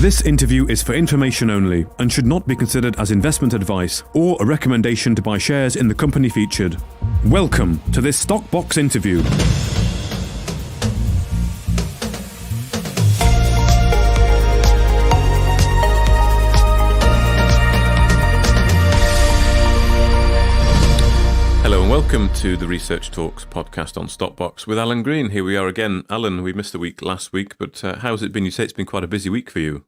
This interview is for information only and should not be considered as investment advice or a recommendation to buy shares in the company featured. Welcome to this Stock Box interview. Hello and welcome to the Research Talks podcast on Stockbox with Alan Green. Here we are again. Alan, we missed a week last week, but how's it been? You say it's been quite a busy week for you.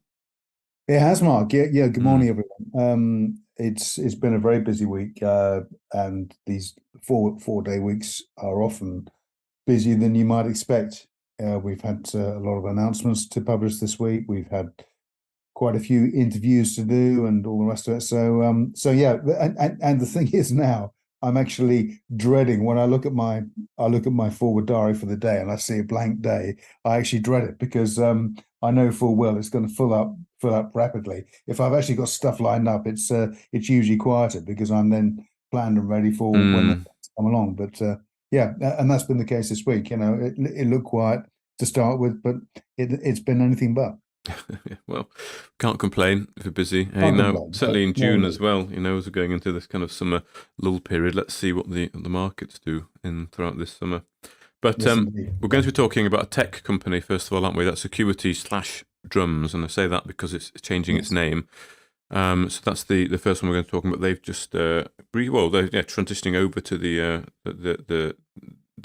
It has, Mark. Yeah. Good morning, everyone. It's been a very busy week, and these four-day weeks are often busier than you might expect. We've had a lot of announcements to publish this week. We've had quite a few interviews to do, and all the rest of it. So yeah. And the thing is now, I'm actually dreading when I look at my forward diary for the day and I see a blank day. I actually dread it because I know full well it's going to fill up rapidly. If I've actually got stuff lined up, it's usually quieter because I'm then planned and ready for when they come along. But yeah, and that's been the case this week. You know, it looked quiet to start with, but it's been anything but. Well, can't complain if you're busy. Hey, now certainly in June as well. You know, as we're going into this kind of summer lull period, let's see what the markets do throughout this summer. But Yes, we're going to be talking about a tech company first of all, aren't we? That's Acuity/Drumz, and I say that because it's changing its name. So that's the first one we're going to talk about. They've just they're transitioning over to the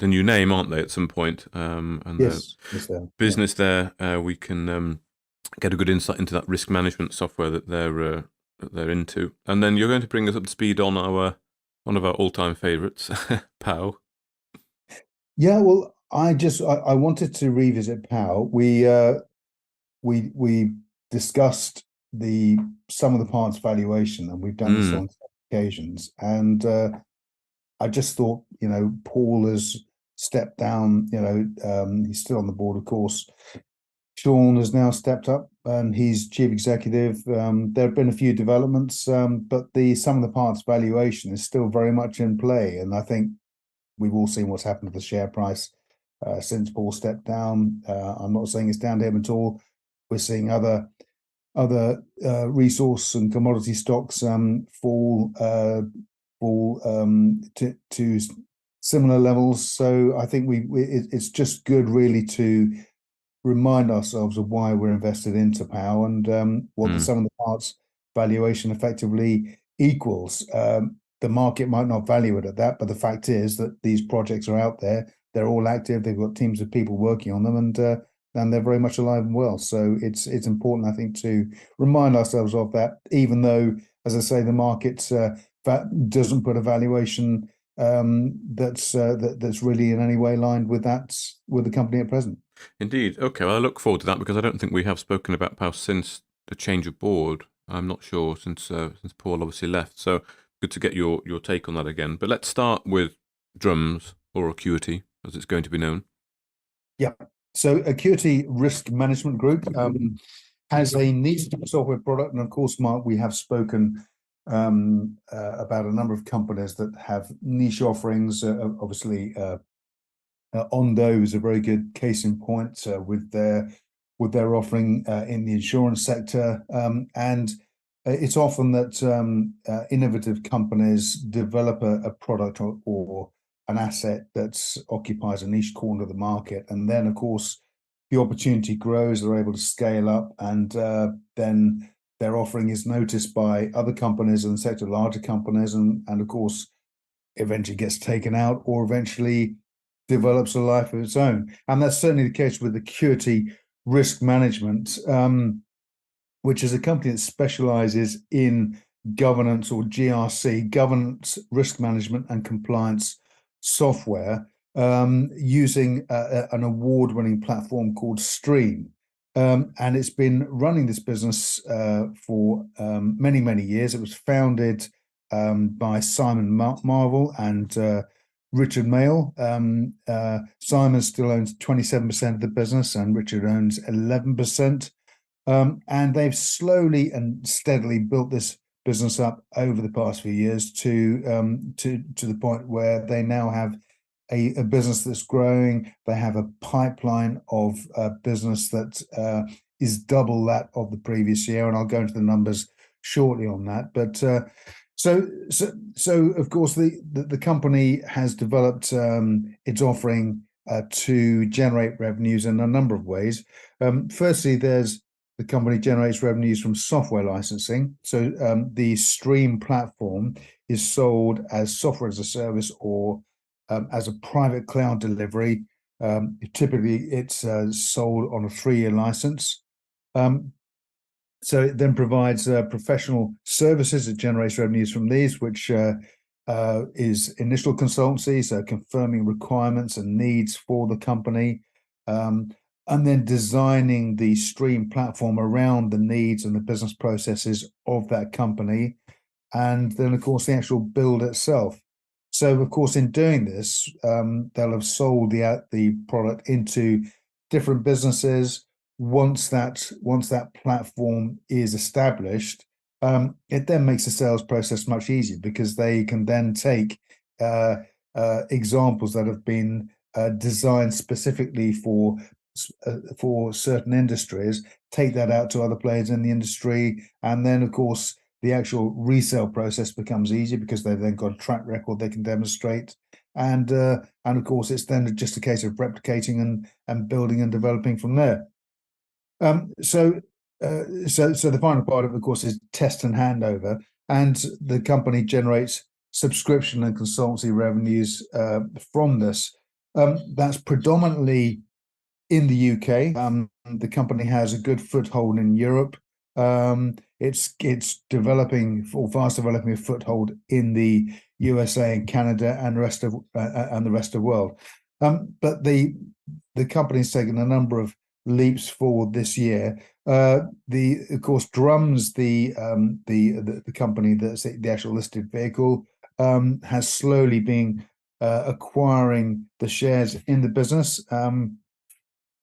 new name, aren't they? At some point, and yes, business there, we can get a good insight into that risk management software that they're into. And then you're going to bring us up to speed on one of our all-time favourites, POW. Yeah, well, I wanted to revisit POW. We discussed some of the parts valuation, and we've done this on occasions. And I just thought, Paul has stepped down. He's still on the board, of course. Sean has now stepped up and he's chief executive. There have been a few developments, but some of the parts valuation is still very much in play. And I think we've all seen what's happened to the share price since Paul stepped down. I'm not saying it's down to him at all. We're seeing other resource and commodity stocks fall to similar levels. So I think it's just good really to remind ourselves of why we're invested into POW and what the sum of the parts valuation effectively equals. The market might not value it at that, but the fact is that these projects are out there. They're all active. They've got teams of people working on them, and they're very much alive and well. So it's important, I think, to remind ourselves of that, even though, as I say, the market doesn't put a valuation that's really in any way aligned with the company at present. Indeed. Okay, well, I look forward to that because I don't think we have spoken about POW since the change of board. I'm not sure since Paul obviously left. So good to get your take on that again. But let's start with Drumz, or Acuity, as it's going to be known. Yeah. So Acuity Risk Management Group has a niche software product, and of course, Mark, we have spoken about a number of companies that have niche offerings. Obviously, Ondo is a very good case in point with their offering in the insurance sector, and it's often that innovative companies develop a product or an asset that occupies a niche corner of the market, and then of course the opportunity grows. They're able to scale up, and then their offering is noticed by other companies in the sector, larger companies, and of course eventually gets taken out or eventually develops a life of its own. And that's certainly the case with Acuity Risk Management, which is a company that specializes in governance, or GRC, governance, risk management and compliance software, using an award-winning platform called Stream. And it's been running this business for many, many years. It was founded by Simon Marvel and Richard Mail. Simon still owns 27% of the business and Richard owns 11%. And they've slowly and steadily built this business up over the past few years to the point where they now have a business that's growing. They have a pipeline of business that is double that of the previous year, and I'll go into the numbers shortly on that. But so of course the company has developed its offering to generate revenues in a number of ways. Firstly, the company generates revenues from software licensing. So the Stream platform is sold as software as a service or as a private cloud delivery. Typically, it's sold on a 3-year license. So it then provides professional services. It generates revenues from these, which is initial consultancy, so confirming requirements and needs for the company, and then designing the Stream platform around the needs and the business processes of that company, and then of course the actual build itself. So of course in doing this, they'll have sold the product into different businesses. Once that platform is established, it then makes the sales process much easier, because they can then take examples that have been designed specifically for certain industries, take that out to other players in the industry, and then of course the actual resale process becomes easier because they've then got a track record they can demonstrate, and of course it's then just a case of replicating and building and developing from there. So the final part of course is test and handover, and the company generates subscription and consultancy revenues from this. That's predominantly in the UK. The company has a good foothold in Europe. It's developing, or fast developing, a foothold in the USA and Canada and the rest of the world. But the company's taken a number of leaps forward this year. Of course, Drumz, the company that's the actual listed vehicle, has slowly been acquiring the shares in the business.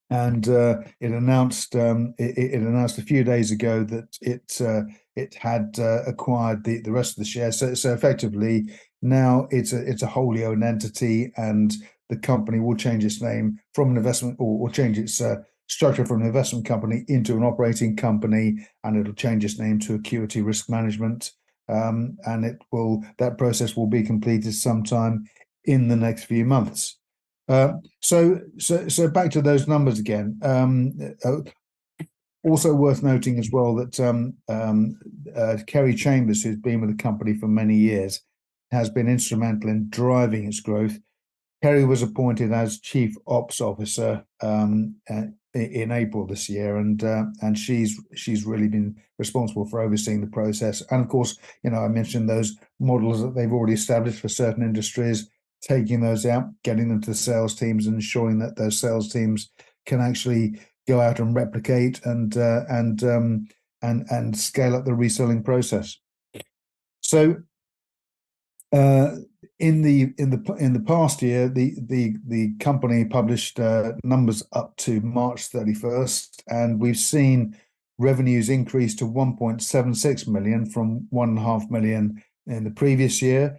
And it announced a few days ago that it had acquired the rest of the shares. So effectively now it's a wholly owned entity, and the company will change its name from an investment, or change its structure from an investment company into an operating company, and it'll change its name to Acuity Risk Management. And that process will be completed sometime in the next few months. So back to those numbers again. Also worth noting as well that Kerry Chambers, who's been with the company for many years, has been instrumental in driving its growth. Kerry was appointed as Chief Ops Officer in April this year, and she's really been responsible for overseeing the process. And of course, I mentioned those models that they've already established for certain industries, taking those out, getting them to the sales teams, and ensuring that those sales teams can actually go out and replicate and scale up the reselling process. So in the past year, the company published numbers up to March 31st, and we've seen revenues increase to 1.76 million from 1.5 million in the previous year.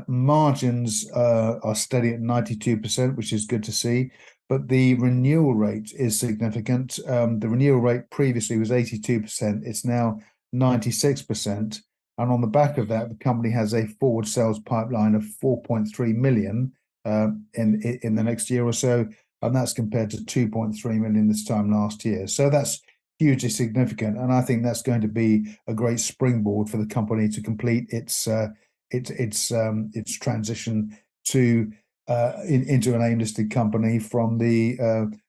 Margins are steady at 92%, which is good to see, but the renewal rate is significant. The renewal rate previously was 82%. It's now 96%. And on the back of that, the company has a forward sales pipeline of 4.3 million in the next year or so, and that's compared to 2.3 million this time last year. So that's hugely significant, and I think that's going to be a great springboard for the company to complete its transition to into an AIM-listed company from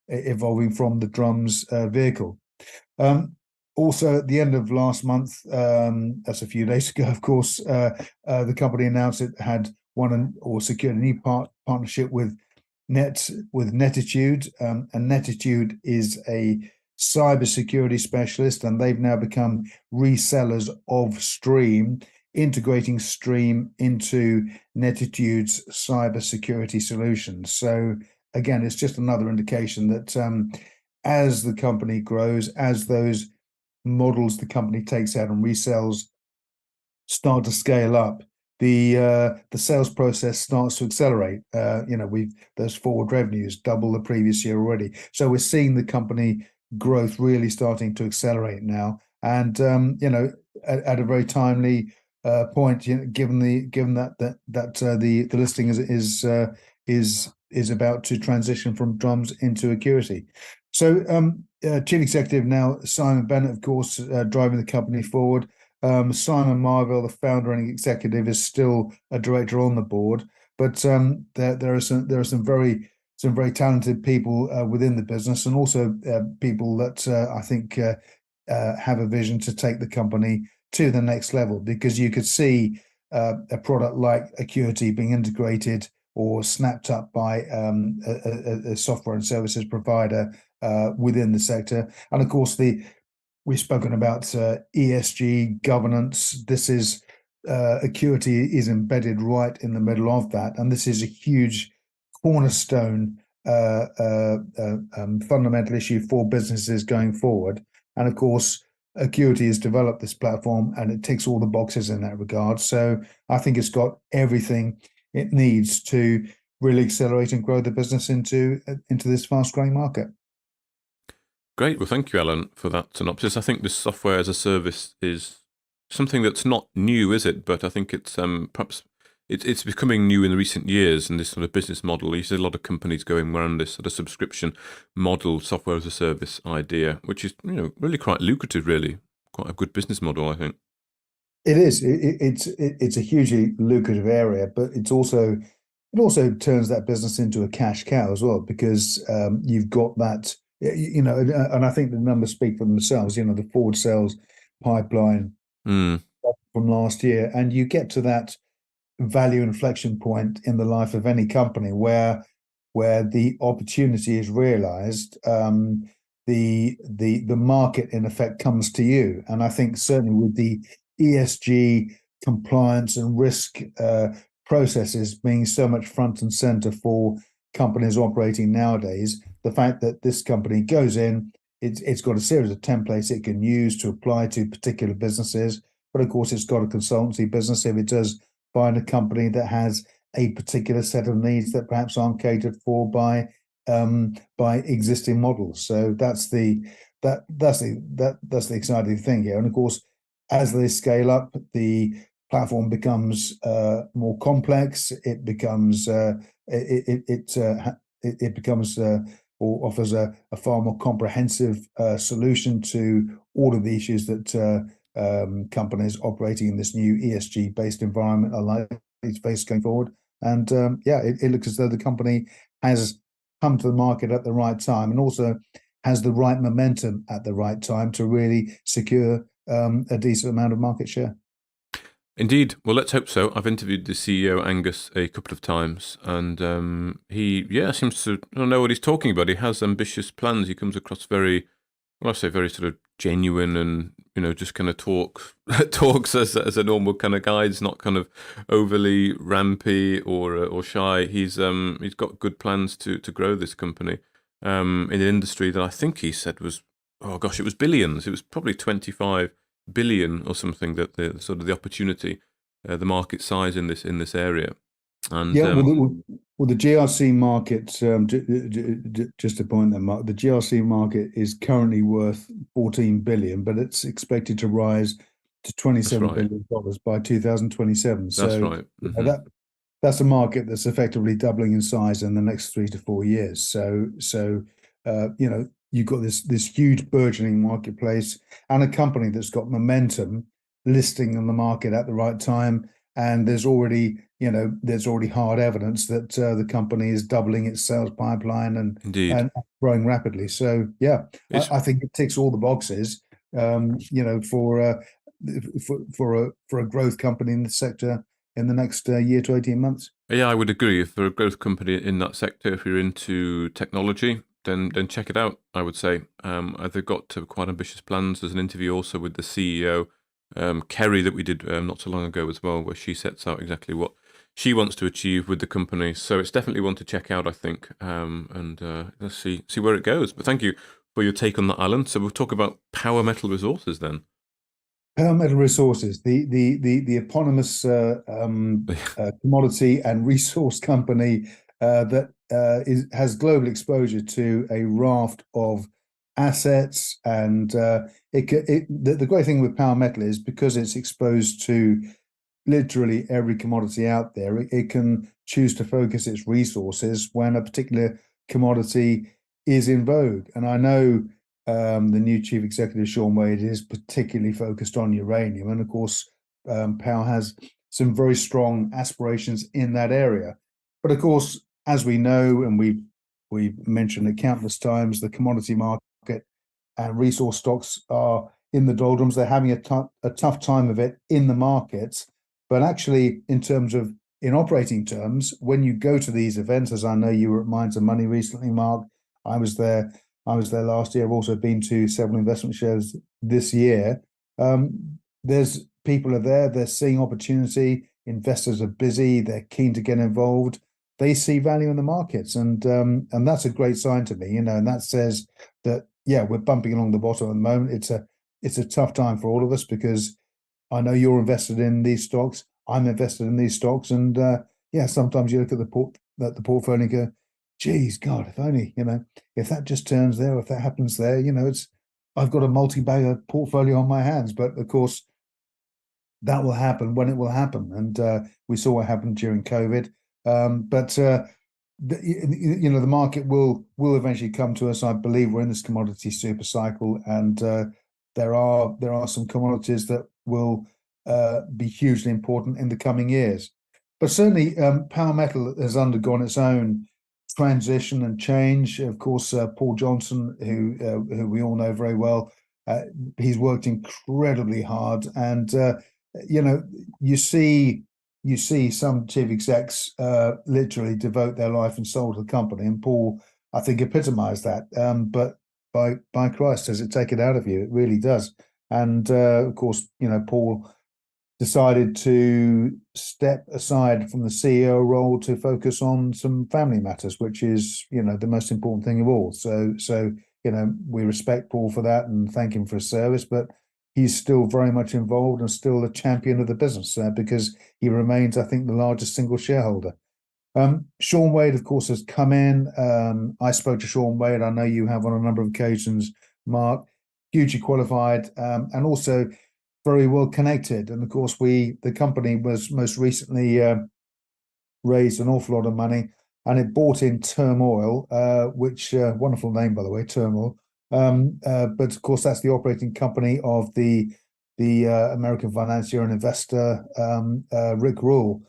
evolving from the Drumz vehicle. Also, at the end of last month, that's a few days ago, of course, the company announced it had secured a new partnership with Netitude, and Netitude is a cybersecurity specialist, and they've now become resellers of Stream, integrating Stream into Netitude's cybersecurity solutions. So again, it's just another indication that as the company grows, as those models the company takes out and resells start to scale up, the sales process starts to accelerate. Those forward revenues double the previous year already. So we're seeing the company growth really starting to accelerate now, and at a very timely point, given that the listing is about to transition from Drumz into Acuity. So, Chief Executive now, Simon Bennett, of course, driving the company forward. Simon Marvell, the founder and executive, is still a director on the board, but there are some very talented people within the business, and also people that I think have a vision to take the company to the next level, because you could see a product like Acuity being integrated or snapped up by a software and services provider within the sector. And of course, we've spoken about ESG governance. This is Acuity is embedded right in the middle of that, and this is a huge cornerstone fundamental issue for businesses going forward. And of course, Acuity has developed this platform, and it ticks all the boxes in that regard. So I think it's got everything it needs to really accelerate and grow the business into this fast-growing market. Great. Well, thank you, Alan, for that synopsis. I think this software as a service is something that's not new, is it? But I think it's perhaps it's becoming new in the recent years, and this sort of business model. You see a lot of companies going around this sort of subscription model, software as a service idea, which is really quite lucrative, really quite a good business model, I think. It is. It's a hugely lucrative area, but it also turns that business into a cash cow as well, because you've got that, and I think the numbers speak for themselves. The forward sales pipeline from last year, and you get to that value inflection point in the life of any company where the opportunity is realized, the market in effect comes to you. And I think certainly with the ESG compliance and risk processes being so much front and center for companies operating nowadays, the fact that this company goes in, it's got a series of templates it can use to apply to particular businesses, but of course it's got a consultancy business if it does find a company that has a particular set of needs that perhaps aren't catered for by existing models. So that's the exciting thing here. And of course, as they scale up, the platform becomes more complex. It becomes or offers a far more comprehensive solution to all of the issues that companies operating in this new ESG-based environment are likely to face going forward. And it looks as though the company has come to the market at the right time, and also has the right momentum at the right time to really secure a decent amount of market share. Indeed. Well, let's hope so. I've interviewed the CEO, Angus, a couple of times, and he seems to know what he's talking about. He has ambitious plans. He comes across very sort of genuine, and just kind of talks as a normal kind of guy. He's not kind of overly rampy or shy. He's got good plans to grow this company in an industry that I think he said was, it was billions. It was probably 25 billion or something, that the sort of the opportunity, the market size in this area. And the GRC market, just to point that, Mark, the GRC market is currently worth 14 billion, but it's expected to rise to $27 billion by 2027. That's right. Mm-hmm. That's a market that's effectively doubling in size in the next 3 to 4 years. So you've got this huge burgeoning marketplace, and a company that's got momentum listing on the market at the right time. And there's already hard evidence that the company is doubling its sales pipeline and growing rapidly. So I think it ticks all the boxes, for a growth company in the sector in the next year to 18 months. Yeah, I would agree. For a growth company in that sector, if you're into technology, then check it out, I would say. They've got quite ambitious plans. There's an interview also with the CEO, Kerry, that we did not so long ago as well, where she sets out exactly what she wants to achieve with the company. So it's definitely one to check out, I think, and let's see where it goes. But thank you for your take on that, Alan. So we'll talk about Power Metal Resources then. Power Metal Resources, the eponymous commodity and resource company that has global exposure to a raft of assets, and the great thing with Power Metal is because it's exposed to literally every commodity out there, it can choose to focus its resources when a particular commodity is in vogue. And I know the new chief executive, Sean Wade, is particularly focused on uranium. And of course, Power has some very strong aspirations in that area. But of course, as we know, and we've mentioned it countless times, the commodity market and resource stocks are in the doldrums. They're having a tough time of it in the markets. But actually, in operating terms, when you go to these events, as I know you were at Minds and Money recently, Mark, I was there last year. I've also been to several investment shows this year. There's people are there, they're seeing opportunity, investors are busy, they're keen to get involved, they see value in the markets, and that's a great sign to me, and that says that, yeah, we're bumping along the bottom at the moment. It's a tough time for all of us, because I know you're invested in these stocks, I'm invested in these stocks, and yeah, sometimes you look at the portfolio and go, geez, God, if only, if that just turns there, if that happens there, I've got a multi-bagger portfolio on my hands. But of course, that will happen when it will happen, and we saw what happened during COVID. But the market will eventually come to us. I believe we're in this commodity super cycle, and there are some commodities that will be hugely important in the coming years. But certainly, Power Metal has undergone its own transition and change. Of course, Paul Johnson, who we all know very well, he's worked incredibly hard, and you see some chief execs literally devote their life and soul to the company, and Paul, I think, epitomized that. But by Christ, does it take it out of you? It really does. And of course, Paul decided to step aside from the CEO role to focus on some family matters, which is, the most important thing of all. So we respect Paul for that and thank him for his service, but he's still very much involved and still a champion of the business, because he remains, I think, the largest single shareholder. Sean Wade, of course, has come in. I spoke to Sean Wade. I know you have on a number of occasions, Mark. Hugely qualified, and also very well connected. And of course, the company was most recently raised an awful lot of money, and it bought in Turmoil, which wonderful name, by the way, Turmoil. But of course, that's the operating company of the American financier and investor Rick Rule.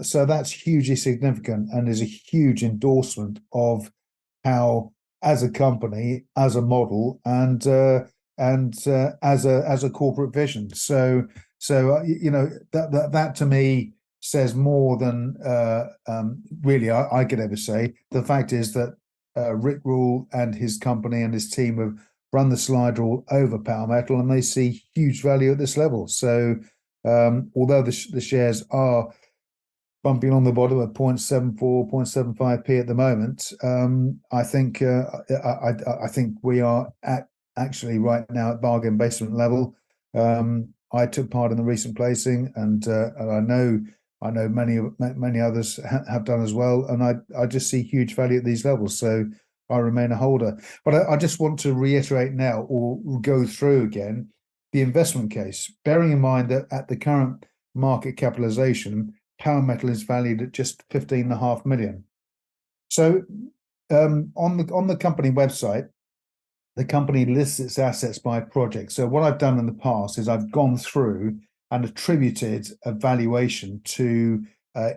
So that's hugely significant and is a huge endorsement of how, as a company, as a model, and as a corporate vision. So that to me says more than really I could ever say. The fact is that Rick Rule and his company and his team have run the slide rule over Power Metal, and they see huge value at this level. So although the shares are bumping on the bottom at 0.74, 0.75p at the moment, I think I think we are at actually right now at bargain basement level. I took part in the recent placing, and I know many others have done as well, and I just see huge value at these levels, so I remain a holder. But I just want to reiterate now, or go through again, the investment case, bearing in mind that at the current market capitalization, Power Metal is valued at just 15.5 million. So on the company website, the company lists its assets by project. So what I've done in the past is I've gone through and attributed a valuation to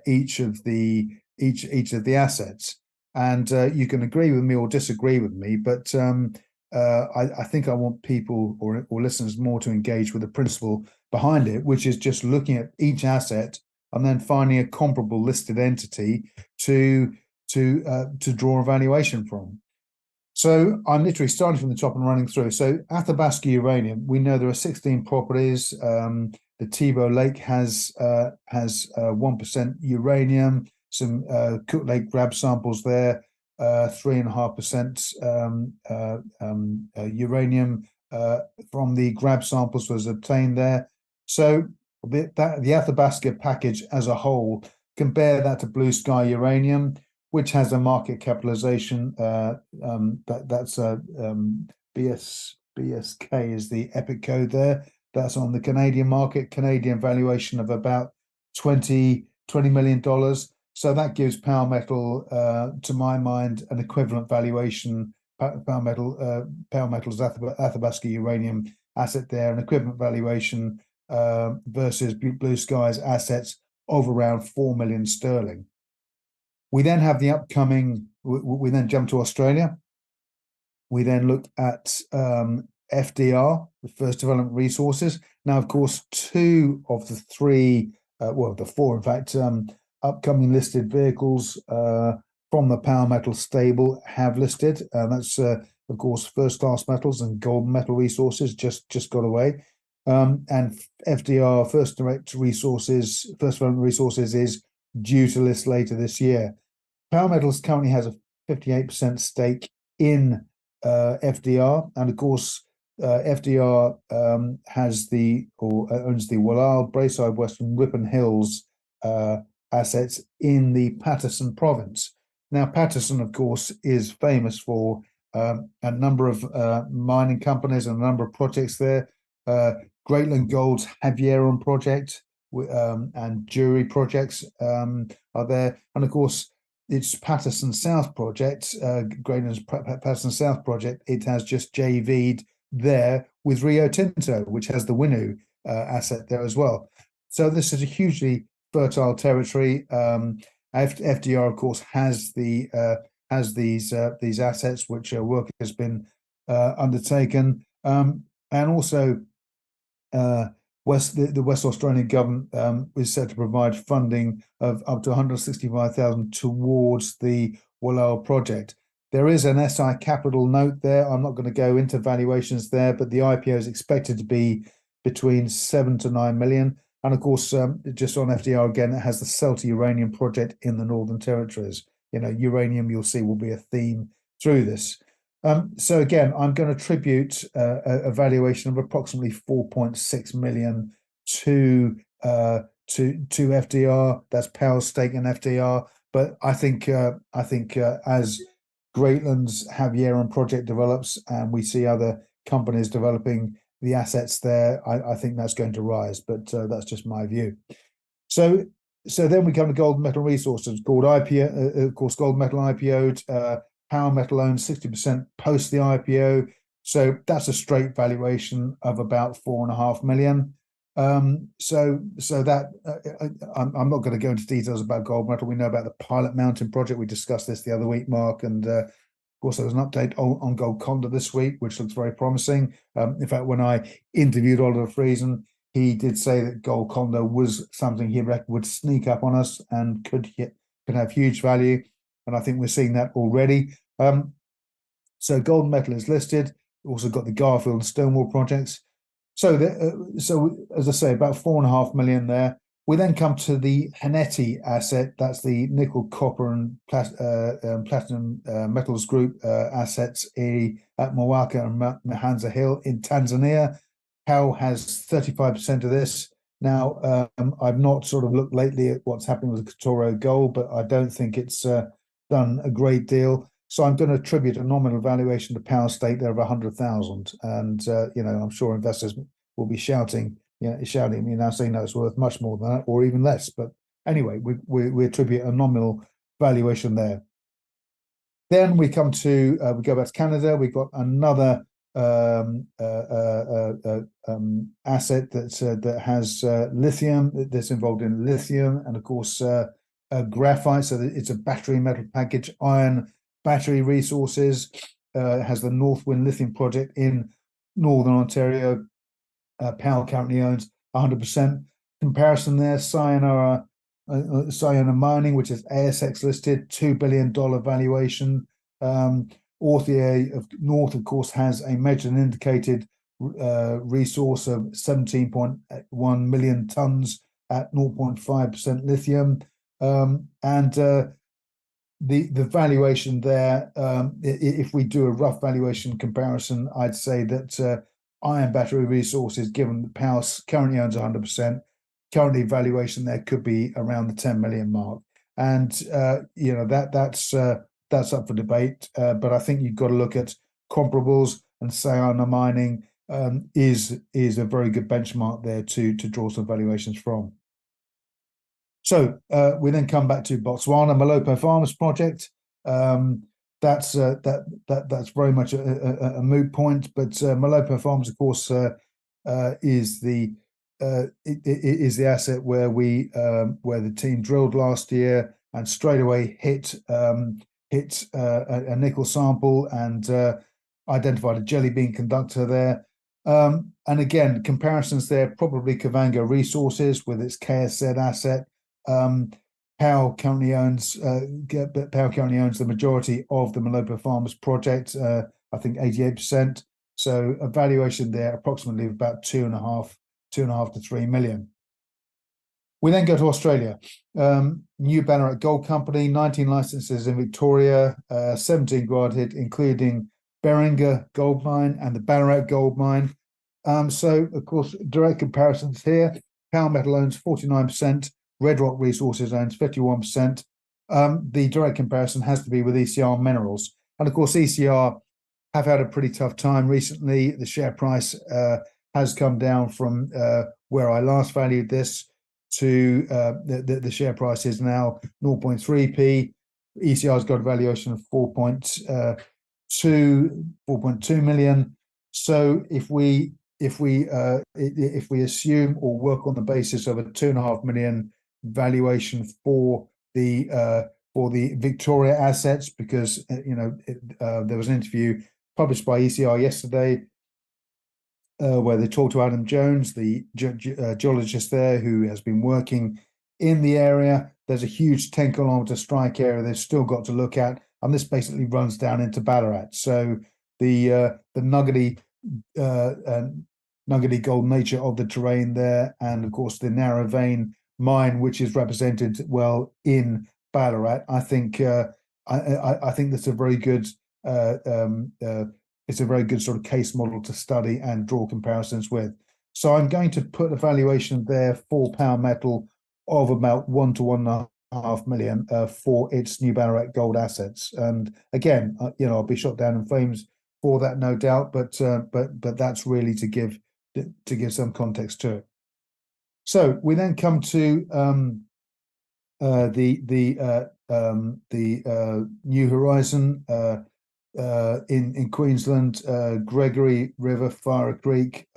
each of the assets. And you can agree with me or disagree with me, but I think I want people or listeners more to engage with the principle behind it, which is just looking at each asset and then finding a comparable listed entity to draw a valuation from. So I'm literally starting from the top and running through. So Athabasca Uranium, we know there are 16 properties. The Tebow Lake has 1% uranium, some Cook Lake grab samples there, 3.5% uranium from the grab samples was obtained there. So the Athabasca package as a whole, compare that to Blue Sky Uranium, which has a market capitalization that's BSK is the EPIC code there. That's on the Canadian market, Canadian valuation of about $20 million. So that gives Power Metal, to my mind, an equivalent valuation. Power Metal's Athabasca uranium asset there, an equivalent valuation versus Blue Sky's assets of around 4 million sterling. We then have the upcoming, we then jump to Australia. We then look at FDR, the First Development Resources. Now, of course, two of the three, the four, in fact, upcoming listed vehicles from the Power Metal stable have listed. That's, of course, First Class Metals and Gold Metal Resources just got away. And FDR, First Development Resources, is due to list later this year. Power Metals currently has a 58% stake in FDR, and of course, FDR owns the Wallal, Braeside, Western Ripon Hills assets in the Paterson province. Now, Paterson, of course, is famous for a number of mining companies and a number of projects there. Greatland Gold's Havieron project and Jury projects are there, and of course, its Paterson South project, Greatland's Paterson South project, it has just JV'd there with Rio Tinto, which has the Winu asset there as well. So this is a hugely fertile territory. FDR, of course, has these assets which work has been undertaken, and also the West Australian government is set to provide funding of up to 165,000 towards the Wallal project. There is an SI Capital note there. I'm not going to go into valuations there, but the IPO is expected to be between 7 to 9 million. And of course, just on FDR again, it has the Celta uranium project in the Northern Territories. You know, uranium, you'll see, will be a theme through this. So again, I'm going to attribute a valuation of approximately 4.6 million to FDR. That's Power's stake in FDR. But I think as Greatland's Havieron project develops and we see other companies developing the assets there, I think that's going to rise. But that's just my view. So then we come to Gold Metal Resources. Gold IPO, of course, Gold Metal IPO'd. Power Metal owns 60% post the IPO, so that's a straight valuation of about 4.5 million. So that I'm not going to go into details about Gold Metal. We know about the Pilot Mountain project. We discussed this the other week, Mark, and of course there was an update on Golconda this week, which looks very promising. In fact, when I interviewed Oliver Friesen, he did say that Golconda was something he reckoned would sneak up on us and could have huge value. And I think we're seeing that already. So Gold Metal is listed. We've also got the Garfield and Stonewall projects. So as I say, about 4.5 million there. We then come to the Haneti asset. That's the nickel, copper, and platinum metals group assets at Mwaka and Mahanza Hill in Tanzania. PAL has 35% of this. Now, I've not sort of looked lately at what's happening with Katoro Gold, but I don't think it's done a great deal. So I'm going to attribute a nominal valuation to Power stake there of 100,000. And, I'm sure investors will be shouting, now saying no, it's worth much more than that or even less. But anyway, we attribute a nominal valuation there. Then we come to, we go back to Canada. We've got another asset that has lithium, that's involved in lithium, and of course graphite. So it's a battery metal package. Iron Battery Resources has the Northwind Lithium project in Northern Ontario. Powell currently owns 100%. Comparison there: Sayonara Mining, which is ASX listed, $2 billion valuation. Orthier of North, of course, has a measured and indicated resource of 17.1 million tons at 0.5% lithium. And the valuation there, if we do a rough valuation comparison, I'd say that Iron Battery Resources, given that Power currently owns 100%, currently valuation there could be around the 10 million mark. And that's up for debate. But I think you've got to look at comparables. and Sayona Mining is a very good benchmark there to draw some valuations from. So we then come back to Botswana Malopo Farmers project. That's very much a moot point, but Malopo Farms, of course, is the asset where the team drilled last year and straight away hit a nickel sample and identified a jelly bean conductor there. And again, comparisons there, probably Kavango Resources with its KSZ asset. Powell currently owns the majority of the Malopo Farmers project, I think 88%. So a valuation there approximately of about 2.5 to 3 million. We then go to Australia. New Ballarat Gold Company, 19 licenses in Victoria, 17 granted, including Beringa Gold Mine and the Ballarat Gold Mine. So, of course, direct comparisons here. Power Metal owns 49%, Red Rock Resources owns 51%. The direct comparison has to be with ECR Minerals. And, of course, ECR have had a pretty tough time recently. The share price has come down from where I last valued this to the share price is now 0.3p. ECR's got a valuation of 4.2 million. So if we assume or work on the basis of a 2.5 million valuation for the Victoria assets, because there was an interview published by ECR yesterday where they talked to Adam Jones, the geologist there who has been working in the area. There's a huge 10-kilometer strike area they've still got to look at, and this basically runs down into Ballarat. So the nuggety gold nature of the terrain there, and of course the narrow vein mine, which is represented well in Ballarat. I think I think that's a very good it's a very good sort of case model to study and draw comparisons with. So I'm going to put a valuation there for Power Metal of about 1 to 1.5 million for its new Ballarat gold assets. And again, I'll be shot down in flames for that, no doubt. But that's really to give some context to it. So we then come to the New Horizon in Queensland, Gregory River, Fire Creek,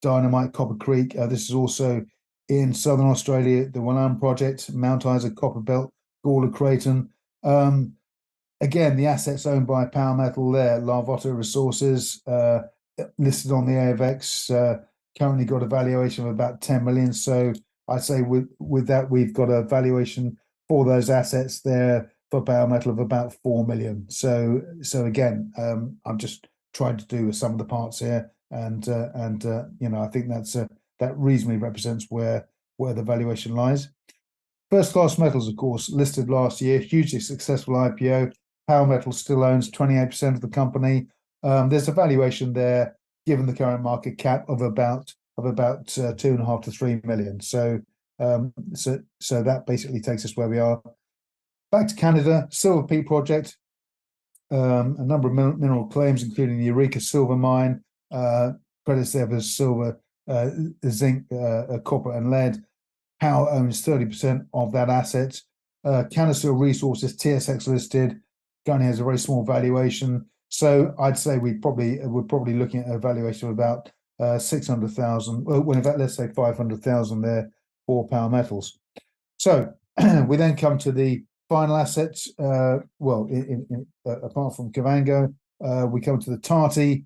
Dynamite, Copper Creek. This is also in Southern Australia, the Willam project, Mount Isa, Copper Belt, Gawler Creighton. Again, the assets owned by Power Metal there, Larvotto Resources, listed on the AFX, currently got a valuation of about 10 million. So I'd say with that, we've got a valuation for those assets there for Power Metal of about 4 million. So again, I'm just trying to do some of the parts here, and I think that reasonably represents where the valuation lies. First Class Metals, of course, listed last year, hugely successful IPO. Power Metal still owns 28% of the company. There's a valuation there, given the current market cap, of about 2.5 to 3 million. So that basically takes us where we are. Back to Canada, Silver Peak project, a number of mineral claims, including the Eureka silver mine, credits there for silver, zinc, copper, and lead. Power owns 30% of that asset. Canasil Resources, TSX listed, currently has a very small valuation. So I'd say we're probably looking at a valuation of about 600,000. Well, in fact, let's say 500,000 there for Power Metals. So we then come to the final assets. Apart from Kavango, we come to the Tati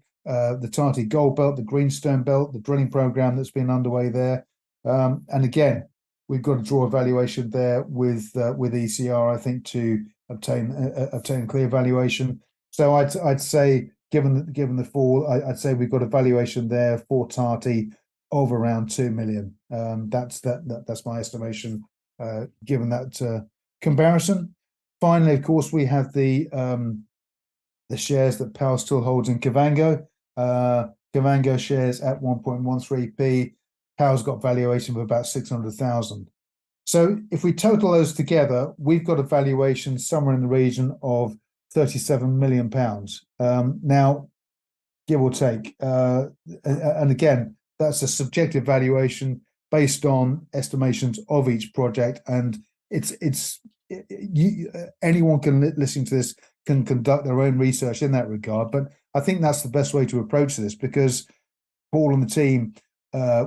Gold Belt, the Greenstone Belt, the drilling program that's been underway there. And again, we've got to draw a valuation there with ECR, I think, to obtain clear valuation. So I'd say, given the fall, I'd say we've got a valuation there for Tati of around 2 million. That's my estimation, given that comparison. Finally, of course, we have the shares that Power still holds in Kavango. Kavango shares at 1.13p. Power's got valuation of about 600,000. So if we total those together, we've got a valuation somewhere in the region of 37 million pounds. Now, give or take. And again, that's a subjective valuation based on estimations of each project, and anyone can listen to this can conduct their own research in that regard. But I think that's the best way to approach this, because Paul and the team,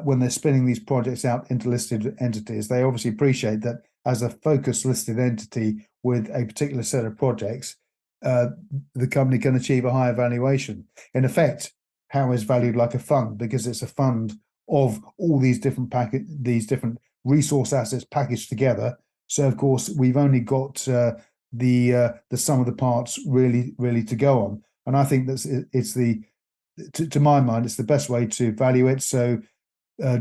when they're spinning these projects out into listed entities, they obviously appreciate that as a focused listed entity with a particular set of projects, the company can achieve a higher valuation. In effect, Power is valued like a fund because it's a fund of all these different resource assets packaged together. So of course we've only got the sum of the parts really to go on, and I think to my mind it's the best way to value it. So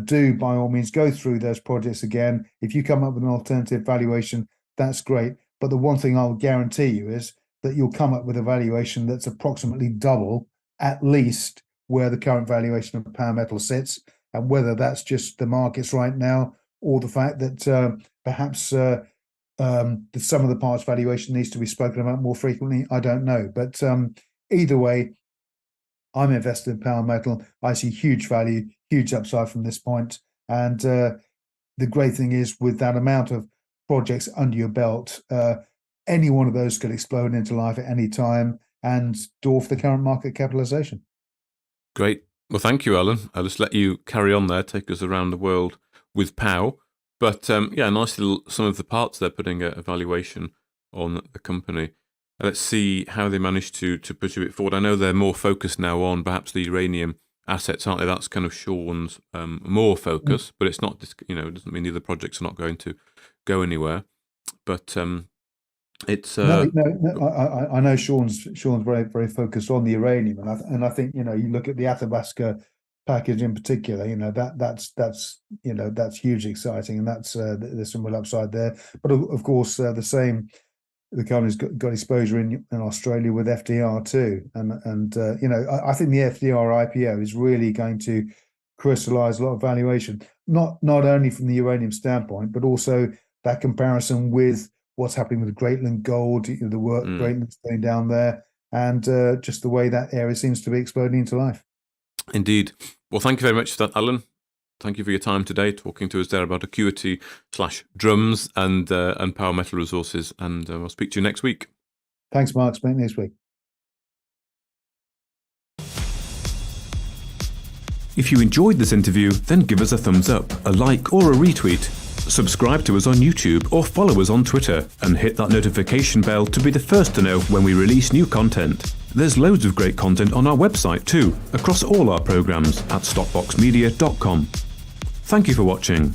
do by all means go through those projects again. If you come up with an alternative valuation, that's great. But the one thing I'll guarantee you is that you'll come up with a valuation that's approximately double, at least, where the current valuation of Power Metal sits. And whether that's just the markets right now, or the fact that perhaps the sum of the parts valuation needs to be spoken about more frequently, I don't know. But either way, I'm invested in Power Metal. I see huge value, huge upside from this point. And the great thing is, with that amount of projects under your belt, any one of those could explode into life at any time and dwarf the current market capitalization. Great. Well, thank you, Alan. I'll just let you carry on there, take us around the world with POW. But nice little some of the parts they're putting a valuation on the company. Let's see how they managed to pursue it forward. I know they're more focused now on perhaps the uranium assets, aren't they? That's kind of Sean's more focus, but it's not, it doesn't mean the other projects are not going to go anywhere. But it's no. I know Sean's very very focused on the uranium, and I think you look at the Athabasca package in particular. That's hugely exciting, and that's there's some real upside there. But of course, the company's got exposure in Australia with FDR too, and I think the FDR IPO is really going to crystallize a lot of valuation, not only from the uranium standpoint, but also that comparison with what's happening with Greatland Gold, the work Greatland's doing down there, and just the way that area seems to be exploding into life. Indeed. Well, thank you very much for that, Alan. Thank you for your time today, talking to us there about Acuity/Drumz and Power Metal Resources. And I'll speak to you next week. Thanks, Mark. Speak next week. If you enjoyed this interview, then give us a thumbs up, a like, or a retweet. Subscribe to us on YouTube or follow us on Twitter, and hit that notification bell to be the first to know when we release new content. There's loads of great content on our website too, across all our programs at stopboxmedia.com. Thank you for watching.